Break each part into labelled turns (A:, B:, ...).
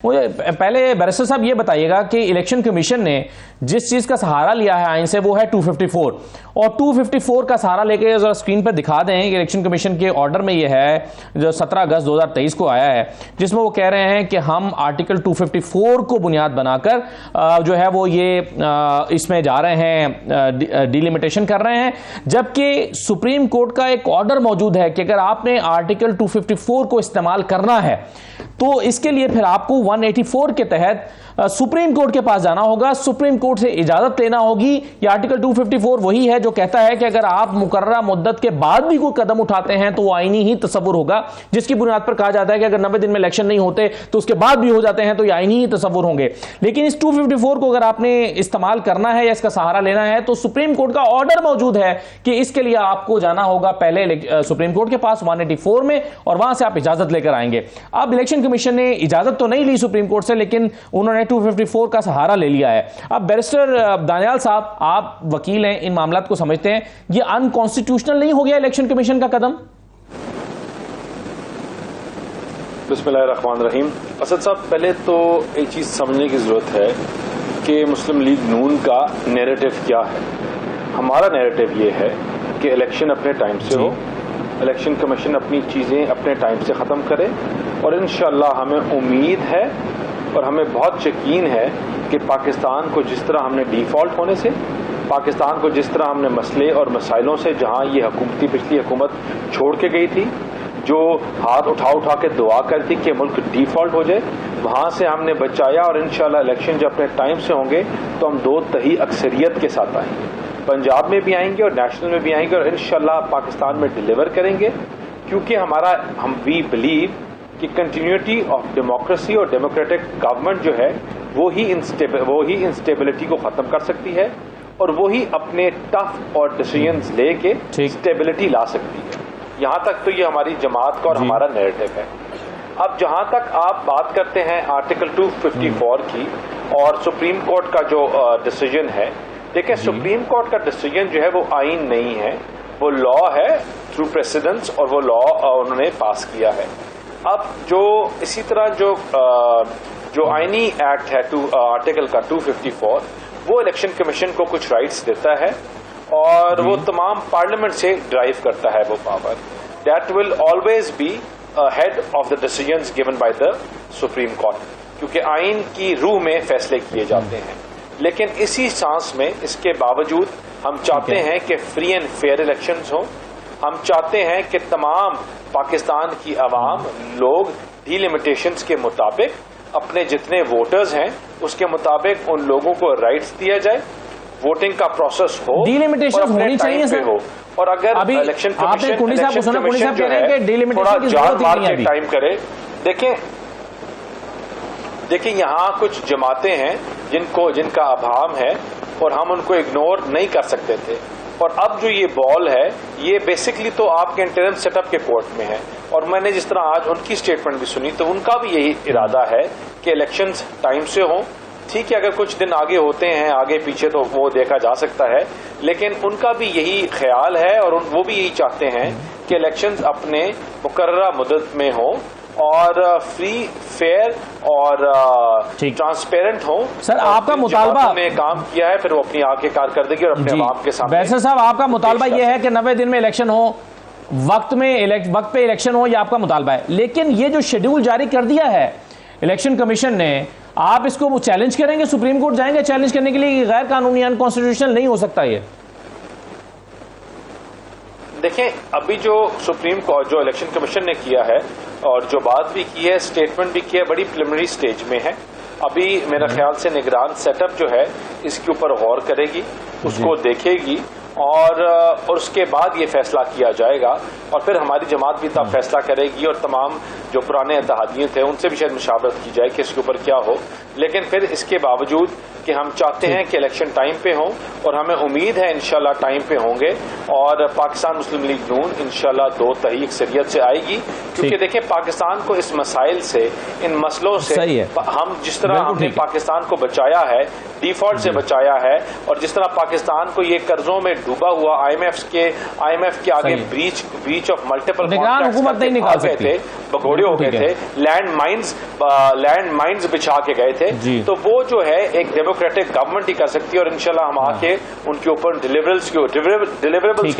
A: مجھے پہلے بیرسٹر صاحب یہ بتائیے گا کہ الیکشن کمیشن نے جس چیز کا سہارا لیا ہے آئین سے وہ ہے 254 اور 254 کا سہارا لے کے ذرا اسکرین پر دکھا دیں کہ الیکشن کمیشن کے آرڈر میں یہ ہے جو 17 اگست 2023 کو آیا ہے جس میں وہ کہہ رہے ہیں کہ ہم آرٹیکل 254 کو بنیاد بنا کر جو ہے وہ یہ اس میں جا رہے ہیں ڈیلیمیٹیشن کر رہے ہیں، جبکہ سپریم کورٹ کا ایک آرڈر موجود ہے کہ اگر آپ نے آرٹیکل 254 کو استعمال کرنا ہے تو اس کے لیے پھر آپ کو 184 کے تحت سپریم کورٹ کے پاس جانا ہوگا، سپریم کورٹ سے اجازت لینا ہوگی۔ یہ آرٹیکل 254 وہی ہے جو کہتا ہے کہ اگر آپ مقررہ مدت کے بعد بھی کوئی قدم اٹھاتے ہیں تو وہ آئینی ہی تصور ہوگا، جس کی بنیاد پر کہا جاتا ہے کہ اگر 90 دن میں الیکشن نہیں ہوتے تو اس کے بعد بھی ہو جاتے ہیں تو یہ آئینی ہی تصور ہوں گے۔ لیکن اس 254 کو اگر آپ نے استعمال کرنا ہے یا اس کا سہارا لینا ہے تو سپریم کورٹ کا آرڈر موجود ہے کہ اس کے لیے آپ کو جانا ہوگا پہلے سپریم کورٹ کے پاس 184 میں، اور وہاں سے آپ اجازت لے کر آئیں گے۔ اب الیکشن کمیشن نے اجازت تو نہیں لی سپریم کورٹ سے، لیکن انہوں نے 254 کا سہارا لے لیا ہے۔ اب بیرسٹر دانیال صاحب، آپ وکیل ہیں، ان معاملات کو سمجھتے ہیں، یہ ان کانسٹیٹیوشنل نہیں ہو گیا الیکشن کمیشن کا قدم؟
B: بسم اللہ الرحمن الرحیم۔ اسد صاحب، پہلے تو ایک چیز سمجھنے کی ضرورت ہے کہ مسلم لیگ نون کا نیریٹو کیا ہے۔ ہمارا نیریٹو یہ ہے کہ الیکشن اپنے ٹائم سے ہو، الیکشن کمیشن اپنی چیزیں اپنے ٹائم سے ختم کرے، اور انشاءاللہ ہمیں امید ہے اور ہمیں بہت یقین ہے کہ پاکستان کو جس طرح ہم نے ڈیفالٹ ہونے سے، پاکستان کو جس طرح ہم نے مسئلے اور مسائلوں سے جہاں یہ پچھلی حکومت چھوڑ کے گئی تھی، جو ہاتھ اٹھا کے دعا کرتی کہ ملک ڈیفالٹ ہو جائے، وہاں سے ہم نے بچایا، اور انشاءاللہ الیکشن جب اپنے ٹائم سے ہوں گے تو ہم 2/3 اکثریت کے ساتھ آئیں گے، پنجاب میں بھی آئیں گے اور نیشنل میں بھی آئیں گے، اور انشاءاللہ پاکستان میں ڈیلیور کریں گے، کیونکہ ہم وی بلیو کہ کنٹینیوٹی آف ڈیموکریسی اور ڈیموکریٹک گورنمنٹ جو ہے وہی انسٹیبلٹی کو ختم کر سکتی ہے، اور وہی اپنے ٹف اور ڈیسیژنز لے کے اسٹیبلٹی لا سکتی ہے۔ یہاں تک تو یہ ہماری جماعت کا اور ہمارا نیریٹو ہے۔ اب جہاں تک آپ بات کرتے ہیں آرٹیکل 254 کی اور سپریم کورٹ کا جو ڈیسیژن ہے، دیکھیں سپریم کورٹ کا ڈیسیژن جو ہے وہ آئین نہیں ہے، وہ لا ہے تھرو پریسیڈنس، اور وہ لا انہوں نے پاس کیا ہے۔ اب جو اسی طرح جو آئینی ایکٹ ہے آرٹیکل کا 254، وہ الیکشن کمیشن کو کچھ رائٹس دیتا ہے، اور وہ تمام پارلیمنٹ سے ڈرائیو کرتا ہے وہ power. That will always be heed of the decisions given by the Supreme Court, کیونکہ آئین کی روح میں فیصلے کیے جاتے ہیں۔ لیکن اسی سانس میں اس کے باوجود ہم چاہتے ہیں کہ فری اینڈ فیئر الیکشنز ہوں، ہم چاہتے ہیں کہ تمام پاکستان کی عوام لوگ ڈیلیمیٹیشنز کے مطابق اپنے جتنے ووٹرز ہیں اس کے مطابق ان لوگوں کو رائٹس دیا جائے، ووٹنگ کا پروسیس ہو،
A: ڈیلیمیٹیشن ہونی چاہیے سر،
B: اور اگر الیکشن کمیشن جو ہے تھوڑا جان مار کے ٹائم کرے۔ دیکھیں یہاں کچھ جماعتیں ہیں جن کا ابہام ہے اور ہم ان کو اگنور نہیں کر سکتے تھے، اور اب جو یہ بال ہے یہ بیسکلی تو آپ کے انٹرم سیٹ اپ کے کورٹ میں ہے، اور میں نے جس طرح آج ان کی سٹیٹمنٹ بھی سنی تو ان کا بھی یہی ارادہ ہے کہ الیکشنز ٹائم سے ہوں۔ ٹھیک ہے، اگر کچھ دن آگے ہوتے ہیں آگے پیچھے تو وہ دیکھا جا سکتا ہے، لیکن ان کا بھی یہی خیال ہے اور وہ بھی یہی چاہتے ہیں کہ الیکشنز اپنے مقررہ مدت میں ہوں اور فری فیئر اور ٹرانسپیرنٹ ہوں۔
A: سر آپ کا مطالبہ
B: نے کام کیا ہے، پھر وہ اپنی آگے کارکردگی اور اپنے عوام کے سامنے۔
A: بیرسٹر صاحب آپ کا مطالبہ یہ ہے کہ 90 دن میں الیکشن ہو، وقت پہ الیکشن ہو، یہ آپ کا مطالبہ ہے، لیکن یہ جو شیڈیول جاری کر دیا ہے الیکشن کمیشن نے، آپ اس کو چیلنج کریں گے؟ سپریم کورٹ جائیں گے چیلنج کرنے کے لیے؟ غیر قانونی ان کانسٹیٹیوشنل نہیں ہو سکتا یہ؟
B: دیکھیں ابھی جو سپریم کورٹ جو الیکشن کمیشن نے کیا ہے اور جو بات بھی کی ہے، اسٹیٹمنٹ بھی کی ہے، بڑی پریلیمنری سٹیج میں ہے۔ ابھی میرا خیال سے نگران سیٹ اپ جو ہے اس کے اوپر غور کرے گی، اس کو دیکھے گی، اور اس کے بعد یہ فیصلہ کیا جائے گا، اور پھر ہماری جماعت بھی تب فیصلہ کرے گی، اور تمام جو پرانے اتحادیے تھے ان سے بھی شاید مشاورت کی جائے کہ اس کے اوپر کیا ہو۔ لیکن پھر اس کے باوجود کہ ہم چاہتے ہیں کہ الیکشن ٹائم پہ ہوں، اور ہمیں امید ہے انشاءاللہ ٹائم پہ ہوں گے، اور پاکستان مسلم لیگ نون انشاءاللہ 2/3 اکثریت سے آئے گی، کیونکہ دیکھیں پاکستان کو اس مسائل سے، ان مسئلوں سے ہم جس طرح ہم نے پاکستان کو بچایا ہے، ڈیفالٹ سے بچایا ہے، اور جس طرح پاکستان کو یہ قرضوں میں ڈوبا ہوا آئی ایم ایف کے آگے بریچ آف ملٹیپل
A: نگران حکومت نہیں نکال سکتی
B: تھے، بگوڑے ہو گئے تھے، لینڈ مائنز بچھا کے گئے تھے، تو وہ جو ہے ایک ڈیموکریٹک گورنمنٹ ہی کر سکتی ہے، اور انشاءاللہ ہم آ کے ان کے اوپر ڈیلیوریبلز کے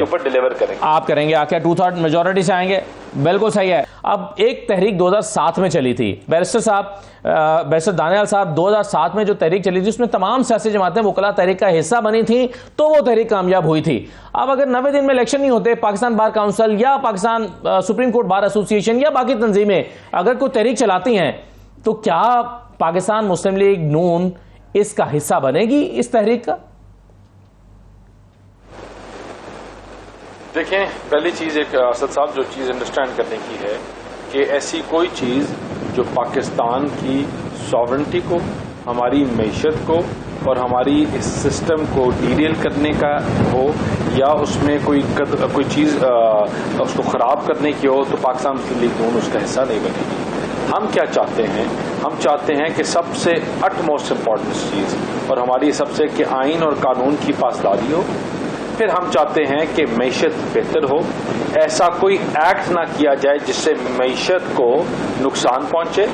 B: اوپر ڈیلیور کریں گے.
A: آپ کریں گے آ کے 2/3 میجورٹی سے آئیں گے. بالکل صحیح ہے. اب ایک تحریک 2007 میں چلی تھی، بیرسٹر دانیال صاحب 2007 میں جو تحریک چلی تھی اس میں تمام سیاسی جماعتیں وکلاء تحریک کا حصہ بنی تھیں، تو وہ تحریک کامیاب ہوئی تھی. اب اگر 90 دن میں الیکشن نہیں ہوتے، پاکستان بار کونسل یا پاکستان سپریم کورٹ بار ایسوسی ایشن یا باقی تنظیمیں اگر کوئی تحریک چلاتی ہیں، تو کیا پاکستان مسلم لیگ نون اس کا حصہ بنے گی اس تحریک کا؟
B: دیکھیں، پہلی چیز ایک اسد صاحب جو چیز انڈرسٹینڈ کرنے کی ہے کہ ایسی کوئی چیز جو پاکستان کی ساورنٹی کو، ہماری معیشت کو اور ہماری اس سسٹم کو ڈیریل کرنے کا ہو یا اس میں کوئی چیز اس کو خراب کرنے کی ہو، تو پاکستان مسلم لیگ نون اس کا حصہ نہیں بنے گی. ہم کیا چاہتے ہیں؟ ہم چاہتے ہیں کہ سب سے اٹ موسٹ امپورٹنٹ چیز اور ہماری سب سے کہ آئین اور قانون کی پاسداری ہو. پھر ہم چاہتے ہیں کہ معیشت بہتر ہو، ایسا کوئی ایکٹ نہ کیا جائے جس سے معیشت کو نقصان پہنچے.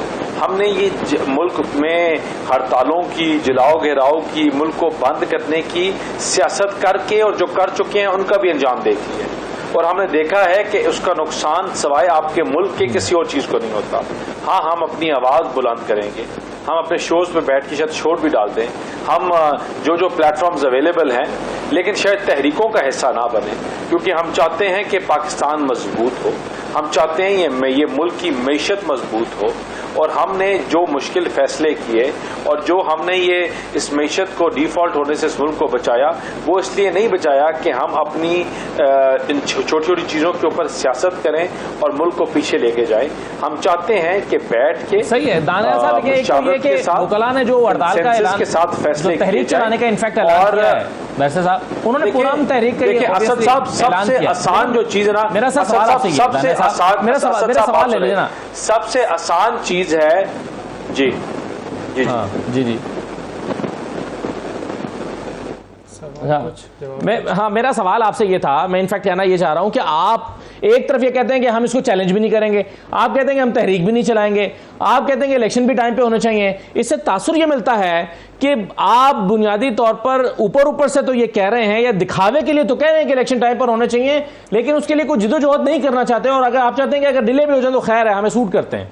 B: ہم نے یہ ملک میں ہڑتالوں کی، جلاؤ گھیراؤ کی، ملک کو بند کرنے کی سیاست کر کے اور جو کر چکے ہیں ان کا بھی انجام دیکھ لیا، اور ہم نے دیکھا ہے کہ اس کا نقصان سوائے آپ کے ملک کے کسی اور چیز کو نہیں ہوتا. ہاں، ہم اپنی آواز بلند کریں گے، ہم اپنے شوز پہ بیٹھ کے شاید شور بھی ڈال دیں، ہم جو پلیٹ فارمز اویلیبل ہیں، لیکن شاید تحریکوں کا حصہ نہ بنے، کیونکہ ہم چاہتے ہیں کہ پاکستان مضبوط ہو، ہم چاہتے ہیں یہ ملک کی معیشت مضبوط ہو. اور ہم نے جو مشکل فیصلے کیے اور جو ہم نے یہ اس معیشت کو ڈیفالٹ ہونے سے اس ملک کو بچایا، وہ اس لیے نہیں بچایا کہ ہم اپنی ان چھوٹی چھوٹی چیزوں کے اوپر سیاست کریں اور ملک کو پیچھے لے کے جائیں. ہم چاہتے ہیں کہ بیٹھ کے
A: صحیح ہے. دانیال صاحب یہ کہ وکلاء نے جو ہڑتال کا اعلان
B: کے ساتھ فیصلے
A: تحریک چلانے کا انفیکٹ اعلان کیا ہے، بیرسٹر صاحب انہوں نے پورام تحریک کے لیے
B: اسد صاحب سب سے آسان جو چیز ہے نا،
A: میرا سوال آپ سے میرا سوال لے لینا،
B: سب سے آسان چیز ہے. جی جی
A: جی جی ہاں، میرا سوال آپ سے یہ تھا، میں انفیکٹ کہنا یہ چاہ رہا ہوں کہ آپ ایک طرف یہ کہتے ہیں کہ ہم اس کو چیلنج بھی نہیں کریں گے، آپ کہتے ہیں کہ ہم تحریک بھی نہیں چلائیں گے، آپ کہتے ہیں کہ الیکشن بھی ٹائم پہ ہونے چاہیے. اس سے تاثر یہ ملتا ہے کہ آپ بنیادی طور پر اوپر سے تو یہ کہہ رہے ہیں یا دکھاوے کے لیے تو کہہ رہے ہیں کہ الیکشن ٹائم پر ہونے چاہیے، لیکن اس کے لیے کوئی جدوجہد نہیں کرنا چاہتے، اور اگر آپ چاہتے ہیں کہ اگر ڈیلے بھی ہو جائے تو خیر ہے، ہمیں سوٹ کرتے ہیں.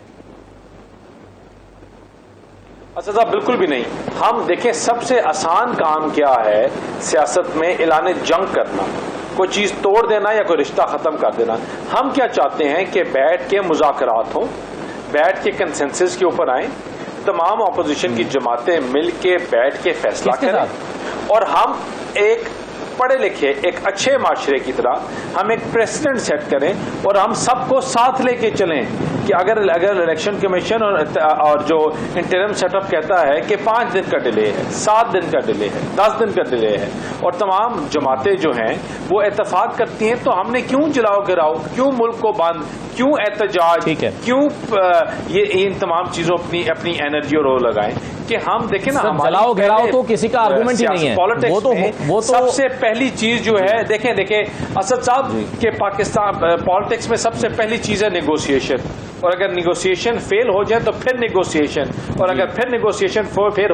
B: اسد صاحب بالکل بھی نہیں. ہم دیکھیں، سب سے آسان کام کیا ہے سیاست میں؟ اعلان جنگ کرنا، کوئی چیز توڑ دینا یا کوئی رشتہ ختم کر دینا. ہم کیا چاہتے ہیں کہ بیٹھ کے مذاکرات ہوں، بیٹھ کے کنسنسس کے اوپر آئیں، تمام اپوزیشن کی جماعتیں مل کے بیٹھ کے فیصلہ کریں، اور ہم ایک پڑھے لکھے ایک اچھے معاشرے کی طرح ہم ایک پریسیڈنٹ سیٹ کریں اور ہم سب کو ساتھ لے کے چلیں کہ اگر الیکشن کمیشن اور جو انٹرم سیٹ اپ کہتا ہے کہ 5 دن کا ڈیلے ہے، 7 دن کا ڈیلے ہے، 10 دن کا ڈیلے ہے، اور تمام جماعتیں جو ہیں وہ اتفاق کرتی ہیں، تو ہم نے کیوں جلاؤ گراؤ، کیوں ملک کو بند، کیوں احتجاج، کیوں یہ ان تمام چیزوں اپنی انرجی اور وہ لگائیں کہ ہم دیکھیں نا.
A: جلاؤ گھیراؤ تو کسی کا آرگومنٹ ہی نہیں ہے.
B: وہ تو سب سے پہلی چیز جو ہے، دیکھیں اسد صاحب کہ پاکستان پالیٹکس میں سب سے پہلی چیز ہے نیگوسیشن، اور اگر نیگوسیشن فیل ہو جائے تو پھر نیگوسیشن، اور اگر پھر نیگوسیشن فیل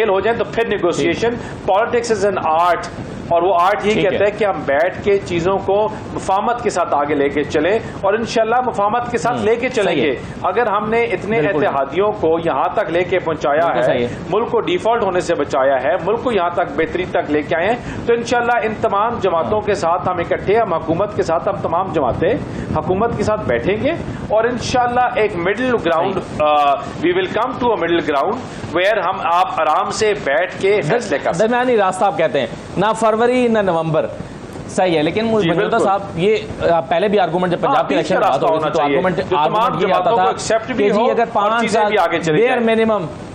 B: ہو جائے تو پھر negotiation. Politics is an art, اور وہ آرٹ یہی کہتا ہے کہ ہم بیٹھ کے چیزوں کو مفاہمت کے ساتھ آگے لے کے چلیں، اور انشاءاللہ مفاہمت کے ساتھ لے کے چلیں گے. اگر ہم نے اتنے اتحادیوں کو یہاں تک لے کے پہنچایا ہے، ملک کو ڈیفالٹ ہونے سے بچایا ہے، ملک کو یہاں تک بہتری تک لے کے آئے ہیں، تو انشاءاللہ ان تمام جماعتوں کے ساتھ ہم اکٹھے، ہم حکومت کے ساتھ، ہم تمام جماعتیں حکومت کے ساتھ بیٹھیں گے، اور انشاءاللہ ایک middle ground, we will come to a middle ground where ہم آپ آرام سے بیٹھ کے فیصلے کر سکیں.
A: درمیانی راستہ آپ کہتے ہیں، نہ فروری نہ نومبر. صحیح ہے، لیکن منجوتا صاحب یہ پہلے بھی آرگومنٹ جب پنجاب کی الیکشن بات ہوئی تو آرگومنٹ یہ آتا تھا کہ جی اگر 5 سال بیئر منیمم